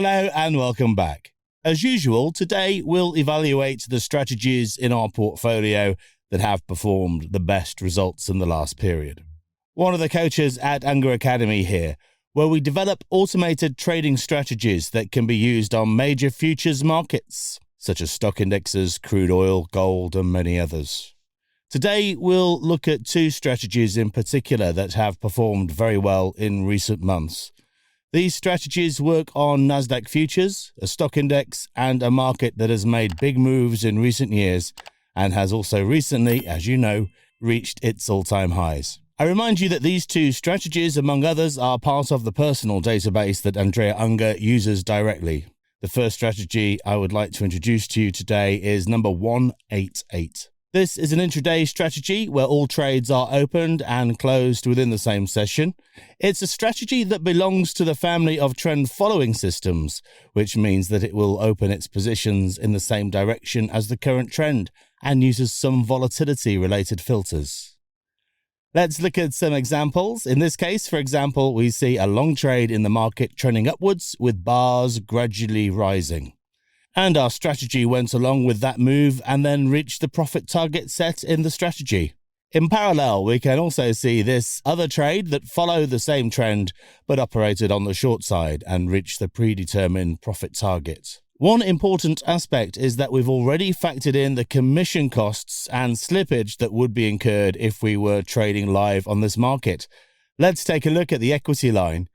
Hello and welcome back. As usual, today we'll evaluate the strategies in our portfolio that have performed the best results in the last period. One of the coaches at Unger Academy here, where we develop automated trading strategies that can be used on major futures markets, such as stock indexes, crude oil, gold, and many others. Today, we'll look at two strategies in particular that have performed very well in recent months. These strategies work on Nasdaq futures, a stock index, and a market that has made big moves in recent years and has also recently, as you know, reached its all-time highs. I remind you that these two strategies, among others, are part of the personal database that Andrea Unger uses directly. The first strategy I would like to introduce to you today is number 188. This is an intraday strategy where all trades are opened and closed within the same session. It's a strategy that belongs to the family of trend-following systems, which means that it will open its positions in the same direction as the current trend and uses some volatility-related filters. Let's look at some examples. In this case, for example, we see a long trade in the market trending upwards with bars gradually rising. And our strategy went along with that move and then reached the profit target set in the strategy. In parallel, we can also see this other trade that followed the same trend but operated on the short side and reached the predetermined profit target. One important aspect is that we've already factored in the commission costs and slippage that would be incurred if we were trading live on this market. Let's take a look at the equity line.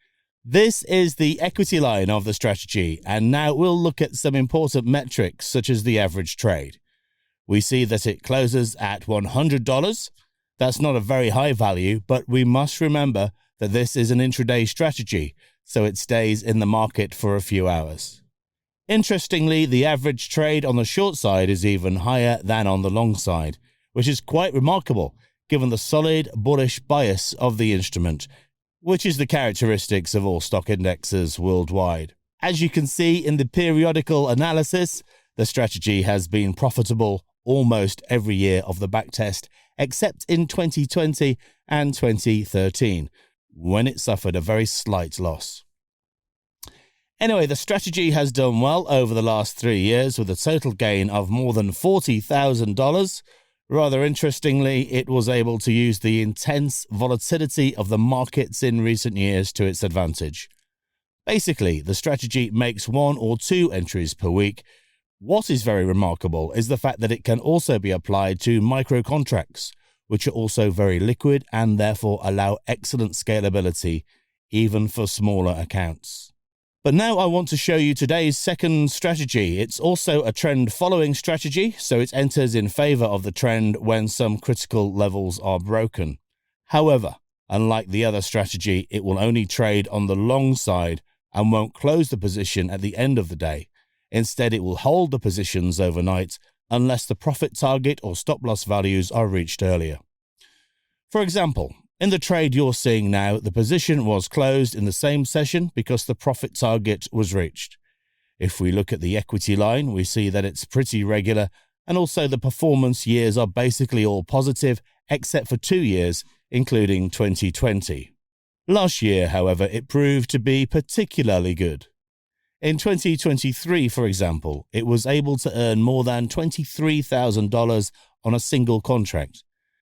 This is the equity line of the strategy, and now we'll look at some important metrics such as the average trade. We see that it closes at $100. That's not a very high value, but we must remember that this is an intraday strategy, so it stays in the market for a few hours. Interestingly, the average trade on the short side is even higher than on the long side, which is quite remarkable given the solid bullish bias of the instrument, which is the characteristics of all stock indexes worldwide. As you can see in the periodical analysis, the strategy has been profitable almost every year of the backtest, except in 2020 and 2013, when it suffered a very slight loss. Anyway, the strategy has done well over the last 3 years with a total gain of more than $40,000. Rather interestingly, it was able to use the intense volatility of the markets in recent years to its advantage. Basically, the strategy makes 1 or 2 entries per week. What is very remarkable is the fact that it can also be applied to micro contracts, which are also very liquid and therefore allow excellent scalability, even for smaller accounts. But now I want to show you today's second strategy. It's also a trend-following strategy, so it enters in favor of the trend when some critical levels are broken. However, unlike the other strategy, it will only trade on the long side and won't close the position at the end of the day. Instead, it will hold the positions overnight unless the profit target or stop-loss values are reached earlier. For example, in the trade you're seeing now, the position was closed in the same session because the profit target was reached. If we look at the equity line, we see that it's pretty regular, and also the performance years are basically all positive, except for 2 years, including 2020. Last year, however, it proved to be particularly good. In 2023, for example, it was able to earn more than $23,000 on a single contract,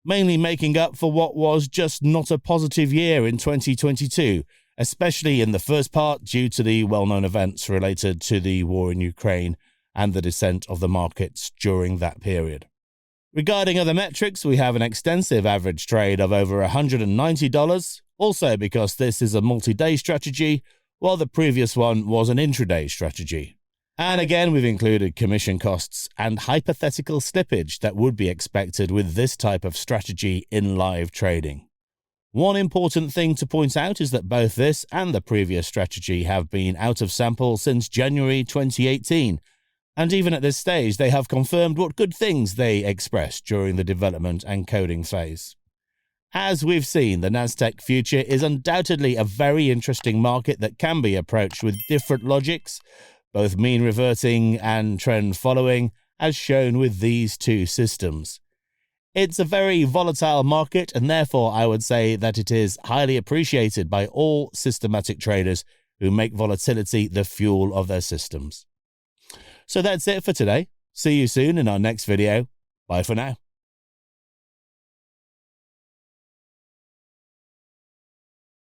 mainly making up for what was just not a positive year in 2022, especially in the first part due to the well-known events related to the war in Ukraine and the descent of the markets during that period. Regarding other metrics, we have an extensive average trade of over $190, also because this is a multi-day strategy, while the previous one was an intraday strategy. And again, we've included commission costs and hypothetical slippage that would be expected with this type of strategy in live trading. One important thing to point out is that both this and the previous strategy have been out of sample since January 2018, and even at this stage they have confirmed what good things they expressed during the development and coding phase. As we've seen, the Nasdaq future is undoubtedly a very interesting market that can be approached with different logics, both mean reverting and trend following, as shown with these two systems. It's a very volatile market, and therefore I would say that it is highly appreciated by all systematic traders who make volatility the fuel of their systems. So that's it for today. See you soon in our next video. Bye for now.